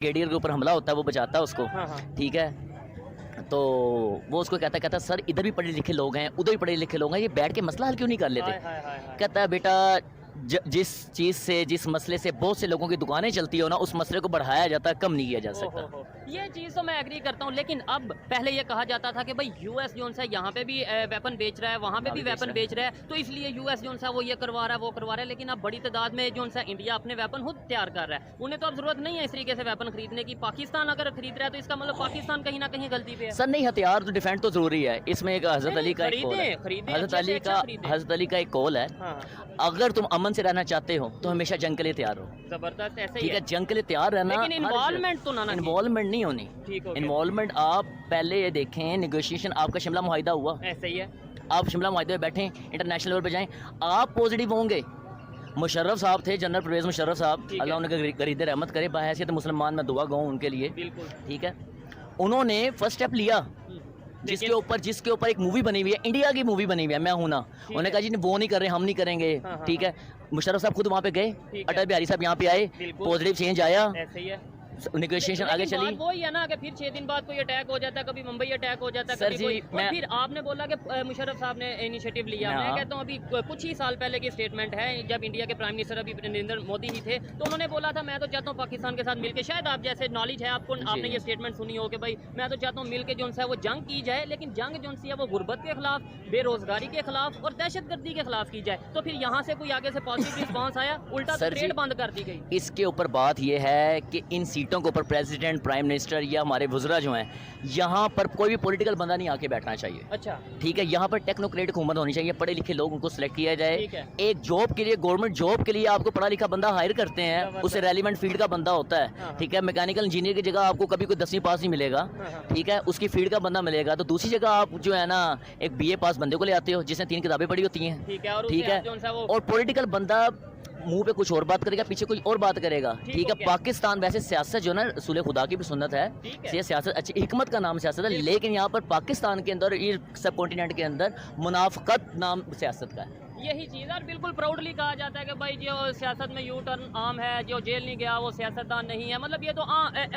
Brigadier के ऊपर हमला होता है, वो बचाता है उसको। हाँ, हाँ। ठीक है, तो वो उसको कहता सर इधर भी पढ़े लिखे लोग हैं, उधर भी पढ़े लिखे लोग हैं, ये बैठ के मसला हल क्यों नहीं कर लेते। हाय, हाय, हाय, हाय। कहता है बेटा जिस चीज़ से, जिस मसले से बहुत से लोगों की दुकानें चलती हो ना, उस मसले को बढ़ाया जाता है, कम नहीं किया जा सकता। हो। ये चीज़ तो मैं एग्री करता हूँ, लेकिन अब पहले ये कहा जाता था कि भाई यूएस जोन से यहाँ पे भी वेपन बेच रहा है, वहाँ पे भी वेपन बेच रहा है, तो इसलिए यूएस जोन सा वो ये करवा रहा है, वो करवा रहा है। लेकिन अब बड़ी तादाद में जोन सा इंडिया अपने वेपन खुद तैयार कर रहा है, उन्हें तो अब जरूरत नहीं है इस तरीके से वेपन खरीदने की। पाकिस्तान अगर खरीद रहा है तो इसका मतलब पाकिस्तान कहीं ना कहीं गलती पे है। सर नहीं, हथियार तो डिफेंड तो जरूरी है। इसमें एक हजरत अली का एक कॉल है, हजरत अली का एक कॉल है, अगर तुम अमन से रहना चाहते हो तो हमेशा जंग के लिए तैयार हो। जबरदस्त, ऐसे ठीक है, जंग के लिए तैयार रहना, लेकिन इन्वॉल्वमेंट तो ना इन्वॉल्वमेंट नहीं होनी। इन्वॉल्वमेंट आप पहले ये देखें, नेगोशिएशन, आपका शिमला मुआहिदा हुआ, ऐसे ही है। आप शिमला मुआहिदे में बैठे, इंटरनेशनल लेवल पे जाएं, आप पॉजिटिव होंगे। मुशर्रफ साहब थे, जनरल परवेज मुशर्रफ साहब, अल्लाह उनके गरीद रहमत करे, बहैसियत मुसलमान मैं दुआ गऊँ उनके लिए। बिल्कुल ठीक है, उन्होंने फर्स्ट स्टेप लिया, जिसके ऊपर एक मूवी बनी हुई है, इंडिया की मूवी बनी हुई है, मैं हूं ना। उन्होंने कहा जी वो नहीं कर रहे, हम नहीं करेंगे। ठीक है, मुशर्रफ साहब खुद वहाँ पे गए, अटल बिहारी साहब यहाँ पे आए, पॉजिटिव चेंज आया, ऐसे ही है। नेगोशिएशन आगे चली। वो ही है ना कि फिर 6 दिन बाद कोई अटैक हो जाता है, कभी मुंबई अटैक हो जाता है, सर कभी जी, कोई। फिर आपने बोला कि मुशर्रफ साहब ने इनिशिएटिव लिया। मैं कहता हूँ अभी कुछ ही साल पहले की स्टेटमेंट है, जब इंडिया के प्राइम मिनिस्टर अभी नरेंद्र मोदी ही थे, तो उन्होंने बोला था मैं तो चाहता हूँ पाकिस्तान के साथ मिलकर, शायद आप जैसे नॉलेज है आपको, आपने ये स्टेटमेंट सुनी हो कि भाई मैं तो चाहता हूँ मिलकर जो है वो जंग की जाए, लेकिन जंग जो है वो गुर्बत के खिलाफ, बेरोजगारी के खिलाफ और दहशतगर्दी के खिलाफ की जाए। तो फिर यहाँ से कोई आगे से पॉजिटिव रिस्पॉन्स आया? उल्टा ट्रेड बंद कर दी गई। इसके ऊपर बात यह है कि इन सीटों के ऊपर प्रेसिडेंट, प्राइम मिनिस्टर या हमारे वज़रा जो हैं, यहाँ पर कोई भी पॉलिटिकल बंदा नहीं आके बैठना चाहिए। अच्छा, ठीक है, यहाँ पर टेक्नोक्रेट हुकूमत होनी चाहिए, पढ़े लिखे लोग उनको सिलेक्ट किया जाए। एक जॉब के लिए, गवर्नमेंट जॉब के लिए आपको पढ़ा लिखा बंदा हायर करते हैं, उससे रेलिवेंट फील्ड का बंदा होता है। ठीक है, मैकेनिकल इंजीनियर की जगह आपको कभी कोई 10वीं पास नहीं मिलेगा। ठीक है, उसकी फील्ड का बंदा मिलेगा। तो दूसरी जगह आप जो है ना एक BA पास बंदे को ले आते हो जिसने 3 किताबें पढ़ी होती हैं। ठीक है, और पॉलिटिकल बंदा मुंह पे कुछ और बात करेगा, पीछे कुछ और बात करेगा। ठीक है, पाकिस्तान वैसे सियासत जो ना रसूल खुदा की भी सुन्नत है, ये सियासत अच्छी, हिकमत का नाम सियासत है, लेकिन यहाँ पर पाकिस्तान के अंदर, ये सब कॉन्टिनेंट के अंदर मुनाफकत नाम सियासत का है। यही चीज़ और बिल्कुल प्राउडली कहा जाता है कि भाई जो सियासत में यू टर्न आम है, जो जेल नहीं गया वो सियासतदान नहीं है, मतलब ये तो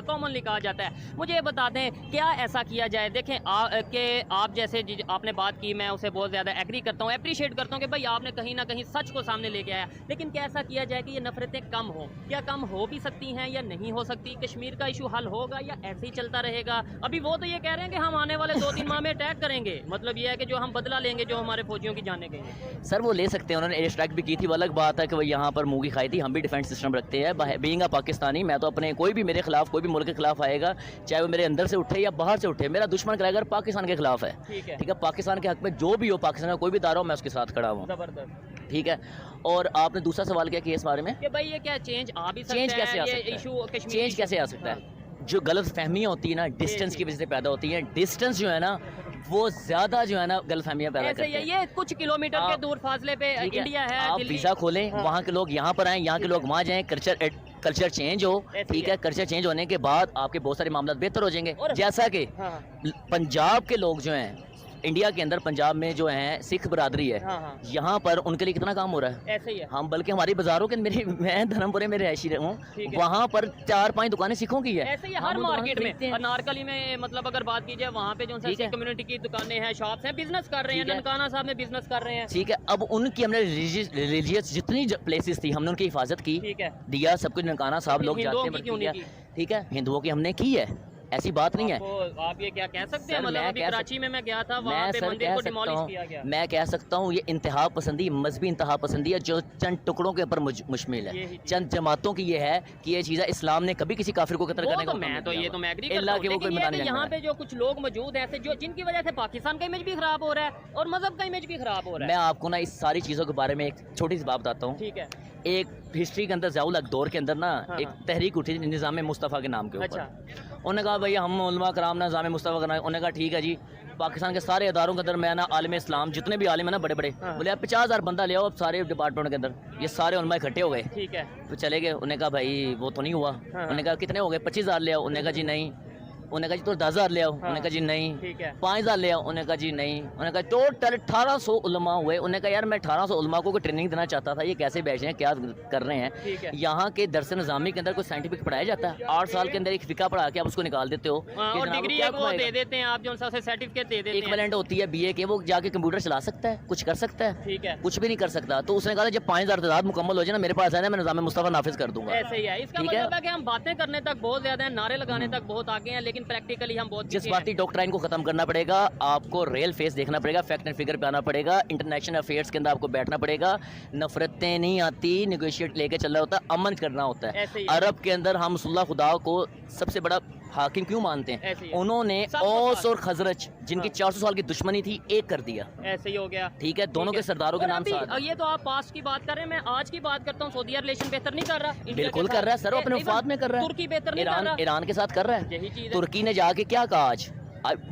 कॉमनली कहा जाता है। मुझे ये बता दें क्या ऐसा किया जाए। देखें कि आप जैसे आपने बात की, मैं उसे बहुत ज़्यादा एग्री करता हूँ, अप्रिशिएट करता हूँ कि भाई आपने कहीं ना कहीं सच को सामने लेके आया, लेकिन क्या ऐसा किया जाए कि ये नफरतें कम हो? क्या कम हो भी सकती हैं या नहीं हो सकती? कश्मीर का इशू हल होगा या ऐसे ही चलता रहेगा? अभी वो तो ये कह रहे हैं कि हम आने वाले 2-3 माह में अटैक करेंगे, मतलब ये है कि जो हम बदला लेंगे जो हमारे फौजियों की जाने गई हैं। सर वो ले सकते हैं, उन्होंने एयर स्ट्राइक भी की थी, वो अलग बात है कि वो यहाँ पर मूंगी खाई थी। हम भी डिफेंस सिस्टम रखते हैं, बीइंग अ पाकिस्तानी। मैं तो अपने, कोई भी मेरे खिलाफ, कोई भी मुल्क के खिलाफ आएगा, चाहे वो मेरे अंदर से उठे या बाहर से उठे, मेरा दुश्मन कराएगा पाकिस्तान के खिलाफ है। ठीक है, पाकिस्तान के हक में जो भी हो, पाकिस्तान का कोई भी दारा हो, मैं उसके साथ खड़ा हूँ। जबरदस्त। ठीक है, और आपने दूसरा सवाल क्या किया इस बारे में कि भाई ये क्या चेंज आ भी सकता है? चेंज कैसे आ सकता है? चेंज कैसे आ सकता है? जो गलत फहमियाँ होती है ना, डिस्टेंस की वजह से पैदा होती हैं। डिस्टेंस जो है ना वो ज्यादा जो है ना गलत फहमियाँ पैदा करती है। ये कुछ किलोमीटर के दूर फासले पे इंडिया है, आप वीज़ा खोलें, वहाँ के लोग यहाँ पर आएँ, यहाँ के लोग वहाँ जाएँ, कल्चर चेंज हो। ठीक है, कल्चर चेंज होने के बाद आपके बहुत सारे मामला बेहतर हो जाएंगे। जैसा कि पंजाब के लोग जो हैं, इंडिया के अंदर पंजाब में जो है सिख बरादरी है, यहाँ पर उनके लिए कितना काम हो रहा है। ऐसे ही है। हम बल्कि हमारी बाजारों के, मैं धर्मपुरे में रहायशी हूँ, वहाँ पर 4-5 दुकानें सिखों की है। ऐसे ही हर मार्केट में, अनारकली में, मतलब अगर बात की जाए वहाँ पे जो है कम्युनिटी की दुकानें हैं, शॉप्स हैं, बिजनेस कर रहे हैं, ननकाना साहब में बिजनेस कर रहे हैं। ठीक है, अब उनकी हमने रिलीजियस जितनी प्लेसेस थी हमने उनकी हिफाजत की, दिया सब कुछ। ननकाना साहब लोग जाते हैं, ठीक है, हिंदुओं की हमने की है, ऐसी बात नहीं है। आप ये क्या कह सकते हैं? मतलब अभी कराची में मैं गया था, वहाँ पे मंदिर को डिमोलिश किया गया। मैं कह सकता हूँ ये इंतहा पसंदी, मजहबी इंतहा पसंदी है जो चंद टुकड़ों के ऊपर मुश्तमिल है, चंद जमातों की ये है कि ये चीज़ है। इस्लाम ने कभी किसी काफिर को कत्ल करने का मैं तो एग्री करता हूं, लेकिन यहाँ पे जो कुछ लोग मौजूद हैं जो जिनकी वजह से पाकिस्तान का इमेज भी खराब हो रहा है और मजहब का इमेज भी खराब हो रहा है। मैं आपको ना इस सारी चीज़ों के बारे में एक छोटी सी बात बताता हूँ। ठीक है, एक हिस्ट्री के अंदर ज़ियाउल हक दौर के अंदर ना एक तहरीक उठी थी निज़ाम मुस्तफ़ा के नाम के ऊपर। उन्होंने कहा भाई हम उलमा कराम ना निज़ाम मुस्तफ़ा का नाम। उन्होंने कहा ठीक है जी, पाकिस्तान के सारे इदारों के अंदर मैं ना आलिम इस्लाम जितने भी आलिम है ना बड़े बड़े, बोले आप 50,000 बंदा ले आओ अब सारे डिपार्टमेंट के अंदर, ये सारे उलमा इकट्ठे हो गए। ठीक है, तो चले गए। उन्होंने कहा भाई वो तो नहीं हुआ। उन्होंने कहा कितने हो गए? 25,000 ले आओ। उन्होंने कहा जी नहीं, उन्होंने कहा जी तो 10,000 ले आओ, उन्होंने कहा जी नहीं। ठीक है 5,000 ले आओ, उन्होंने कहा जी नहीं। उन्होंने कहा टोटल 1800 उलमा हुए। उन्होंने कहा यार मैं 1800 उलमा को ट्रेनिंग देना चाहता था, ये कैसे बैठे हैं, क्या कर रहे हैं। ठीक है यहाँ के दरस निज़ामी के अंदर कोई साइंटिफिक पढ़ाया जाता है? 8 साल के अंदर एक फिका पढ़ा के आप उसको निकाल देते हो कि और जनाब डिग्री क्या वो दे देते हैं, आप जो उनसे सर्टिफिकेट दे देते हैं। इक्विवेलेंट होती है बीए के, वो जाके कंप्यूटर चला सकता है, कुछ कर सकता है? ठीक है कुछ भी नहीं कर सकता। तो उसने कहा जब 5,000 तादाद मुकम्मल हो जाए ना मेरे पास है ना, मैं निज़ाम मुस्तफ़ा नाफिज कर दूंगा। ऐसे ही है। इसका मतलब है कि हम बातें करने तक बहुत ज्यादा हैं, नारे लगाने तक बहुत आगे हैं, लेकिन प्रैक्टिकली हम बहुत पीछे हैं। जज्बाती डॉक्ट्राइन को खत्म करना पड़ेगा, आपको रियल फेस देखना पड़ेगा, फैक्ट एंड फिगर पे आना पड़ेगा, इंटरनेशनल अफेयर्स के अंदर आपको बैठना पड़ेगा। नफरतें नहीं आती, निगोशिएट लेके चलना होता है, अमन करना होता है। ऐसे ही अरब के अंदर हम सुल्ला खुदा को सबसे बड़ा हाकिम क्यों मानते हैं? ऐसे ही है। उन्होंने सबको औस पास। और खजरज जिनकी 400 साल की दुश्मनी थी एक कर दिया। ऐसे ही हो गया। ठीक है, दोनों के सरदारों के और नाम अभी साथ। ये तो आप पास्ट की बात कर रहे हैं, मैं आज की बात करता हूँ। सऊदी रिलेशन बेहतर नहीं कर रहा इंडिया बिल्कुल के कर साथ। रहा है सर, वो अपने नहीं, वफाद में कर रहा है। तुर्की बेहतर नहीं कर ईरान रहा। ईरान के साथ कर रहा है। यही चीज है। तुर्की ने जाके क्या कहा आज?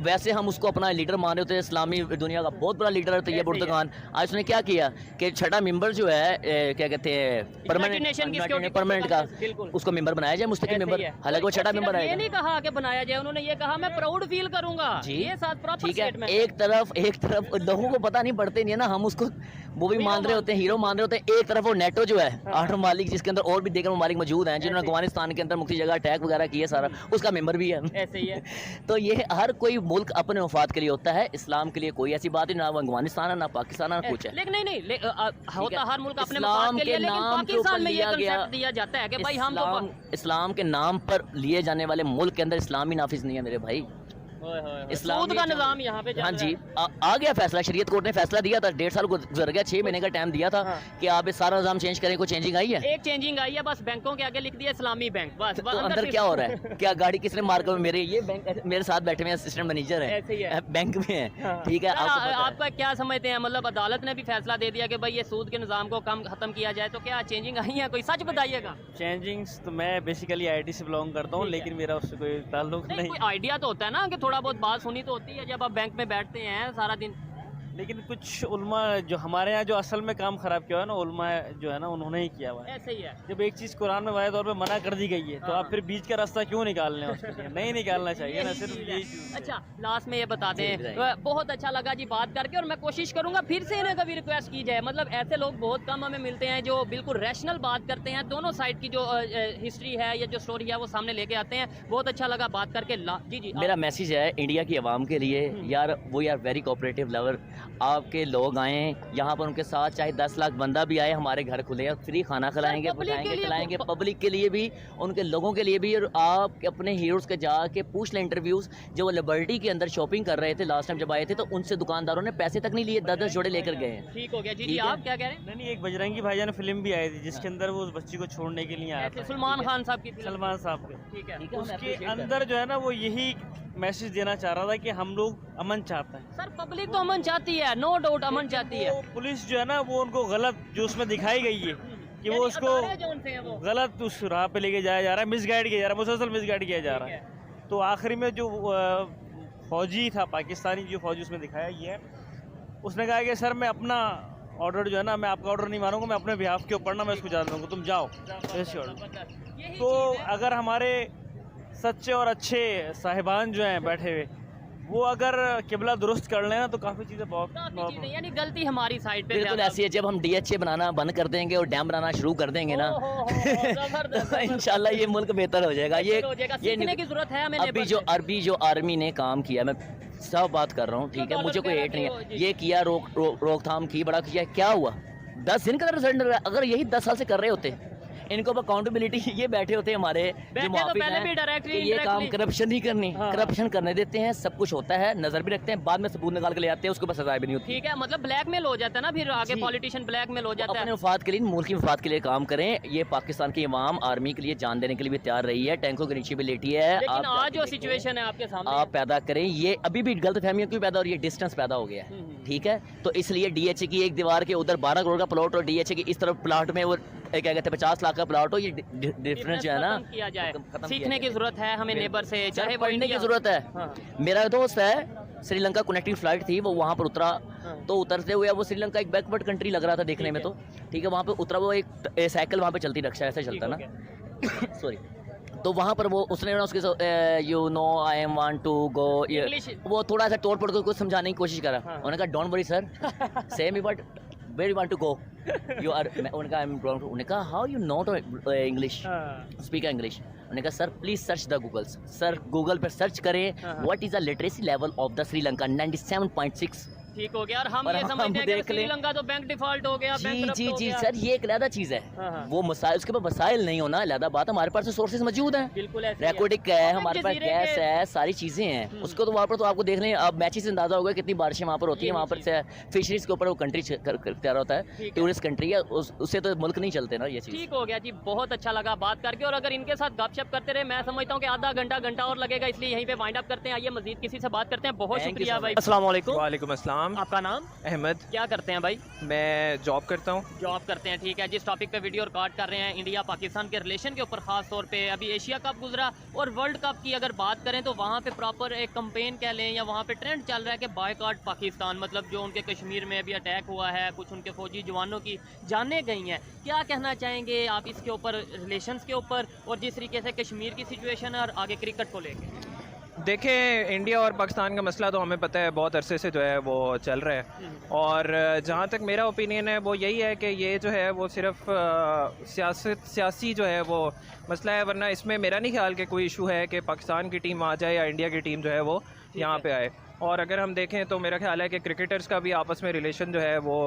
वैसे हम उसको अपना लीडर मान रहे होते हैं, इस्लामी दुनिया का बहुत बड़ा लीडर है तैयब ऐसे ही है। उर्दगान। आज उसने क्या किया कि छठा मेंबर जो है क्या कहते हैं नेशन की परमानेंट सिक्योरिटी का, बिल्कुल उसको मेंबर बनाया जाए, मुस्तकिल ऐसे ही मेंबर। है। हालांकि वो और छठा सिर्फ मेंबर ये आएगा नहीं कहा कि बनाया जाए, उन्होंने ये कहा मैं प्राउड फील करूंगा। जी। ये साथ प्रॉपर ठीक है, स्टेटमेंट एक तरफ लोगों को पता नहीं पड़ते नहीं है ना, हम उसको वो भी मान रहे होते हैं, हीरो मान रहे होते हैं। एक तरफ वो नेटो जो है 8 ममालिक, जिसके अंदर और भी देगर ममालिक मौजूद हैं, जिन्होंने अफगानिस्तान के अंदर मुख्य जगह अटैक वगैरह किए, सारा उसका मेंबर भी है। ऐसे ही है। तो ये हर कोई मुल्क अपने मफाद के लिए होता है, इस्लाम के लिए कोई ऐसी बात नहीं, ना वो अफगानिस्तान है ना पाकिस्तान है, कुछ है। लेकिन नहीं होता हर मुल्क अपने इस्लाम मफाद के लिए, के लेकिन नाम के पाकिस्तान ऊपर में ये लिया गया। कंसेप्ट दिया जाता है कि भाई हम तो इस्लाम के नाम पर लिए जाने वाले मुल्क के अंदर इस्लाम ही नाफिज नहीं है मेरे भाई। इस्लाम सूद का निजाम यहाँ पे चल हाँ रहा जी, है। आ गया फैसला, शरीयत कोर्ट ने फैसला दिया था, 1.5 साल गुजर गया, 6 महीने का टाइम दिया था हाँ। कि आप ये सारा निजाम चेंज करें। कोई चेंजिंग आई है? एक चेंजिंग आई है, बस बैंकों के आगे लिख दिया इस्लामी बैंक, बस तो अंदर क्या हो रहा है? क्या गाड़ी किसने मार कर, मेरे ये बैंक मेरे साथ बैठे हुए असिस्टेंट मैनेजर ऐसे ही है, है। बैंक में है। हाँ। ठीक है, सर, आपको पता है। आपका क्या समझते हैं, मतलब अदालत ने भी फैसला दे दिया कि भाई ये सूद के निजाम को कम खत्म किया जाए, तो क्या चेंजिंग आई है? कोई सच बताइएगा। चेंजिंग्स तो मैं बेसिकली आईटी से बिलोंग करता हूँ, ठीक है। लेकिन मेरा उससे कोई ताल्लुक नहीं, नहीं। कोई आइडिया तो होता है ना कि थोड़ा बहुत बात सुनी तो होती है जब आप बैंक में बैठते हैं सारा दिन। लेकिन कुछ उल्मा जो हमारे यहाँ जो असल में काम खराब किया हुआ है ना, उल्मा जो है ना उन्होंने ही किया हुआ है। ऐसे ही है। जब एक चीज़ कुरान में वायद तौर पे मना कर दी गई है, तो हाँ। आप फिर बीच का रास्ता क्यों निकाल रहे हैं उसके लिए? नहीं निकालना चाहिए ना, यही सिर्फ चीज़ यही है। चीज़। अच्छा, लास्ट में ये बता जी, दें, बताइए। बहुत अच्छा लगा जी बात करके, और मैं कोशिश करूंगा फिर से इन्हें कभी रिक्वेस्ट की जाए। मतलब ऐसे लोग बहुत कम हमें मिलते हैं जो बिल्कुल रैशनल बात करते हैं, दोनों साइड की जो हिस्ट्री है या जो स्टोरी है वो सामने लेके आते हैं। बहुत अच्छा लगा बात करके। जी जी मेरा मैसेज है इंडिया की आवाम के लिए, यार वो यार वेरी कोऑपरेटिव लवर, आपके लोग आए यहाँ पर, उनके साथ चाहे 10 लाख बंदा भी आए, हमारे घर खुले हैं, फ्री खाना खिलाएंगे, public के बिठाएंगे, लिए खिलाएंगे, पब्लिक के लिए भी, उनके लोगों के लिए भी। और आप अपने हीरोज़ के जाके पूछ लें इंटरव्यूज़, जो वो लिबर्टी के अंदर शॉपिंग कर रहे थे लास्ट टाइम जब आए थे, तो उनसे दुकानदारों ने पैसे तक नहीं लिए, 10-10 जोड़े लेकर गए हैं। ठीक हो गया। जी ठीक जी, है। आप क्या कह रहे हैं? नहीं, एक बजरंगी भाईजान फिल्म भी आई थी जिसके अंदर वो उस बच्ची को छोड़ने के लिए आया ऐसे था, सलमान खान साहब की फिल्म। सलमान साहब के। ठीक है। ठीक है, हम उसके appreciate कर रहे अंदर जो है ना वो यही मैसेज देना चाह रहा था कि हम लोग अमन चाहते हैं। सर पब्लिक तो अमन चाहती है, नो डाउट अमन चाहती है। वो पुलिस जो है ना वो उनको गलत जो उसमें दिखाई गई है कि वो यानी उसको अदारे जो उनसे हैं वो। गलत उस राह पे लेके जाया जा रहा है, मिसगाइड किया जा रहा है, मुसलसल मिसगाइड किया जा रहा ठीक है। तो आखिरी में जो फौजी था, पाकिस्तानी जो फौजी उसमें दिखाया गया है, उसने कहा कि सर मैं अपना ऑर्डर जो है ना, मैं आपका ऑर्डर नहीं मानूंगा, मैं अपने बिहाफ के ऊपर ना मैं इसको जा दूंगा, तुम जाओ ऐसे ऑर्डर। यही तो चीज़ है। अगर हमारे सच्चे और अच्छे साहिबान जो हैं बैठे हुए, वो अगर किबला दुरुस्त कर लें ना, तो काफ़ी चीज़ें बहुत काफी चीजें, यानी गलती हमारी साइड पे बिल्कुल ज्यादा। ऐसी है, जब हम DHA बनाना बंद कर देंगे और डैम बनाना शुरू कर देंगे ना, जबरदस्त। तो इंशाल्लाह ये मुल्क बेहतर हो जाएगा। ये हो जाएगा। सीखने की जरूरत है हमें अभी लेबर जो से। अरबी जो आर्मी ने काम किया, मैं सब बात कर रहा हूँ, ठीक है, मुझे कोई हेट नहीं है, ये किया, रोकथाम की, बड़ा किया, क्या हुआ? 10 दिन का रिजल्ट। अगर यही 10 साल से कर रहे होते, इनको अकाउंटेबिलिटी, ये बैठे होते हमारे बैठे जो तो मुआफिज पहले हैं, भी directly, कि ये काम indirectly। करप्शन नहीं करनी, हाँ। करप्शन करने देते हैं, सब कुछ होता है, नजर भी रखते हैं, बाद में सबूत निकाल के ले आते हैं, उसके बाद सजा भी नहीं होती। ठीक है, मतलब ब्लैकमेल हो जाता है ना, फिर आगे जी। पॉलिटिशियन ब्लैकमेल हो जाता अपने है। वफाद के लिए, मुल्क की वफाद के लिए काम करें। ये पाकिस्तान की इमाम आर्मी के लिए जान देने के लिए भी तैयार रही है, टैंकों के नीचे भी लेटी है। लेकिन आप आज जाके जो देखें, सिचुएशन है आपके सामने, आप पैदा करें, ये अभी भी गलत फहमियाँ क्यों पैदा हो रही है? डिस्टेंस पैदा हो गया है, ठीक है। तो इसलिए DHA की एक दीवार के उधर 12 करोड़ का प्लॉट और DHA की इस तरफ प्लॉट में वो क्या कहते हैं 50 लाख का प्लॉट हो, ये डिफरेंस जो है ना, खत्म किया जाए। खत्म किया सीखने की जाए। जरूरत है हमें नेबर से, चाहे वो पढ़ने की इंडिया हो। जरूरत है। हाँ। मेरा दोस्त है, श्रीलंका कनेक्टिंग फ्लाइट थी, वो वहाँ पर उतरा, हाँ। तो उतरते हुए वो श्रीलंका एक बैकवर्ड कंट्री लग रहा था देखने में, तो ठीक है, वहाँ पे उतरा, वो एक साइकिल वहाँ पे चलती, रक्षा ऐसे चलता ठीक ना, सॉरी, तो वहाँ पर वो उसने ना उसके you know I am want to go, English? वो थोड़ा सा तोड़ पड़ कुछ समझाने की कोशिश करा। हाँ। उन्होंने कहा डोंट वरी सर, सेम ही but where you want to go, you are, उन्होंने कहा आई एम गोइंग टू, उन्होंने कहा how you not English, speak English. उन्होंने कहा sir please search the Googles, sir Google पर सर्च करें what is the literacy level of the Sri Lanka 97.6। ठीक हो गया। और हम और ये हम समझते हैं कि देख लें। श्रीलंका तो बैंक डिफॉल्ट हो गया, जी bankrupt जी हो जी गया। सर, ये एक अलहदा चीज़ है। हाँ। वो मसाइल, उसके पास मसाइल नहीं होना अलहदा बात, हमारे पास सोर्सेज मौजूद हैं, बिल्कुल ऐसे ही है। रिकॉर्डिंग है, और हमारे पास जजीरे गैस के- है, सारी चीज़ें हैं। उसको तो वहाँ पर तो आपको देख लें, अब मैचेस से अंदाजा होगा कितनी बारिशें वहाँ पर होती है। यही वहाँ पर से फिशरीज के ऊपर वो कंट्री तैयार होता है, ठीक है। टूरिस्ट कंट्री है, उससे तो मुल्क नहीं चलते ना ये चीज़। ठीक हो गया जी, बहुत अच्छा लगा बात करके। और अगर इनके साथ गपशप करते रहे, मैं समझता हूँ कि आधा घंटा और लगेगा, इसलिए यहीं पे वाइंड अप करते हैं। आइए मजीद किसी से बात करते हैं। बहुत Thank you शुक्रिया so भाई। much. अस्सलाम वालेकुम। वालेकुम अस्सलाम। आपका नाम? अहमद। क्या करते हैं भाई? मैं जॉब करता हूँ। जॉब करते हैं, ठीक है। जिस टॉपिक पे वीडियो रिकॉर्ड कर रहे हैं, इंडिया पाकिस्तान के रिलेशन के ऊपर खास तौर पे, अभी एशिया कप गुजरा और वर्ल्ड कप की अगर बात करें तो वहाँ पे प्रॉपर एक कंपेन कह लें या वहाँ पे ट्रेंड चल रहा है कि बायकॉट पाकिस्तान, मतलब जो उनके कश्मीर में अभी अटैक हुआ है, कुछ उनके फौजी जवानों की जानें गई हैं। क्या कहना चाहेंगे आप इसके ऊपर, रिलेशंस के ऊपर, और जिस तरीके से कश्मीर की सिचुएशन है और आगे क्रिकेट को लेकर? देखें, इंडिया और पाकिस्तान का मसला तो हमें पता है बहुत अरसे से जो है वो चल रहा है, और जहाँ तक मेरा ओपिनियन है वो यही है कि ये जो है वो सिर्फ सियासी जो है वो मसला है, वरना इसमें मेरा नहीं ख्याल कि कोई इशू है कि पाकिस्तान की टीम आ जाए या इंडिया की टीम जो है वो यहाँ पे आए। और अगर हम देखें तो मेरा ख्याल है कि क्रिकेटर्स का भी आपस में रिलेशन जो है वो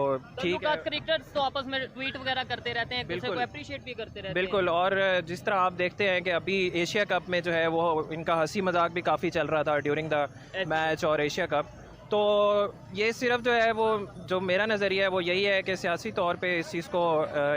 ठीक है। क्रिकेटर्स तो आपस में ट्वीट वगैरह करते रहते हैं, एक दूसरे को बिल्कुल। अप्रिशिएट भी करते रहते हैं। बिल्कुल, और जिस तरह आप देखते हैं कि अभी एशिया कप में जो है वो इनका हंसी मजाक भी काफ़ी चल रहा था ड्यूरिंग द मैच और एशिया कप, तो ये सिर्फ जो है वो, जो मेरा नज़रिया है वो यही है कि सियासी तौर पे इस चीज़ को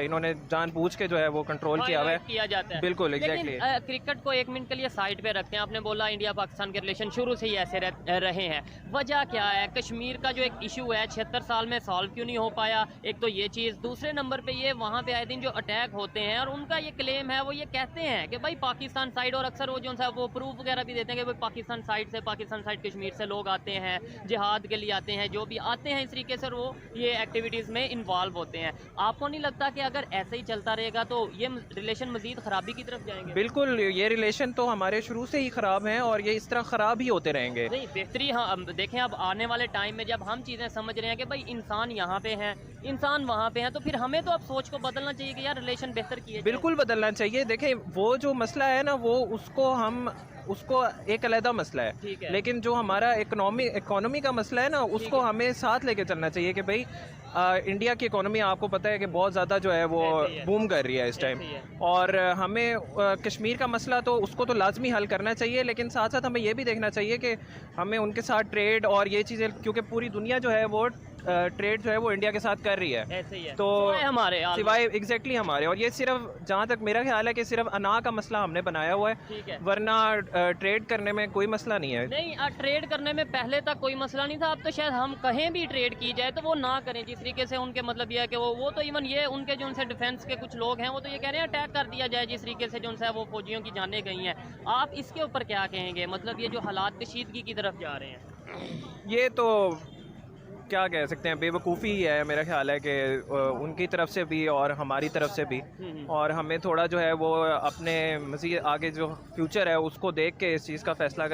इन्होंने जानबूझ के जो है वो कंट्रोल किया हुआ है। किया जाता है। बिल्कुल, लेकिन एग्जैक्टली। क्रिकेट को एक मिनट के लिए साइड पे रखते हैं। आपने बोला इंडिया पाकिस्तान के रिलेशन शुरू से ही ऐसे रहे हैं, वजह क्या है? कश्मीर का जो एक इशू है 76 साल में सॉल्व क्यों नहीं हो पाया? एक तो ये चीज़, दूसरे नंबर पे ये वहाँ पे आए दिन जो अटैक होते हैं, और उनका ये क्लेम है, वो ये कहते हैं कि भाई पाकिस्तान साइड, और अक्सर वो जो सा वो प्रूफ वगैरह भी देते हैं कि भाई पाकिस्तान साइड कश्मीर से लोग आते हैं, जिहाद के लिए आते हैं, जो भी आते हैं इस तरीके से वो ये एक्टिविटीज़ में इन्वॉल्व होते हैं। आपको नहीं लगता कि अगर ऐसे ही चलता रहेगा तो ये रिलेशन मजीद ख़राबी की तरफ जाएंगे? बिल्कुल, ये रिलेशन तो हमारे शुरू से ही ख़राब हैं और ये इस तरह ख़राब ही होते रहेंगे। नहीं, बेहतरी, हाँ देखें अब आने वाले टाइम में जब हम चीज़ें समझ रहे हैं कि भाई इंसान यहाँ पे हैं, इंसान वहाँ पे हैं, तो फिर हमें तो अब सोच को बदलना चाहिए कि यार रिलेशन बेहतर किए जाए। बिल्कुल बदलना चाहिए। देखें, वो जो मसला है ना, वो उसको एक अलहदा मसला है, ठीक है। लेकिन जो हमारा इकोनॉमी का मसला है ना, उसको हमें साथ लेके चलना चाहिए कि भाई इंडिया की इकोनॉमी आपको पता है कि बहुत ज़्यादा जो है वो ऐसे ही है। बूम कर रही है इस टाइम, ऐसे ही है। और हमें कश्मीर का मसला तो उसको तो लाजमी हल करना चाहिए, लेकिन साथ साथ हमें ये भी देखना चाहिए कि हमें उनके साथ ट्रेड और ये चीज़ें, क्योंकि पूरी दुनिया जो है वो ट्रेड जो है वो इंडिया के साथ कर रही है, ऐसे ही है। तो सिवाय हमारे सिवाय एग्जैक्टली हमारे, और ये सिर्फ, जहाँ तक मेरा ख्याल है कि सिर्फ अना का मसला हमने बनाया हुआ है, ठीक है। वरना ट्रेड करने में कोई मसला नहीं है। नहीं, ट्रेड करने में पहले तक कोई मसला नहीं था, अब तो शायद हम कहीं भी ट्रेड की जाए तो वो ना करें। जिस तरीके से उनके मतलब ये है कि वो तो इवन ये उनके जो उनसे डिफेंस के कुछ लोग हैं वो तो ये कह रहे हैं अटैक कर दिया जाए, जिस तरीके से जो उनसे वो फौजियों की जानें गई हैं। आप इसके ऊपर क्या कहेंगे? मतलब ये जो हालात कशीदगी की तरफ जा रहे हैं, ये तो क्या कह सकते हैं, बेवकूफ़ी ही है मेरा ख्याल है कि उनकी तरफ से भी और हमारी तरफ से भी, और हमें थोड़ा जो है वो अपने मज़ीद आगे जो फ्यूचर है उसको देख के इस चीज़ का फ़ैसला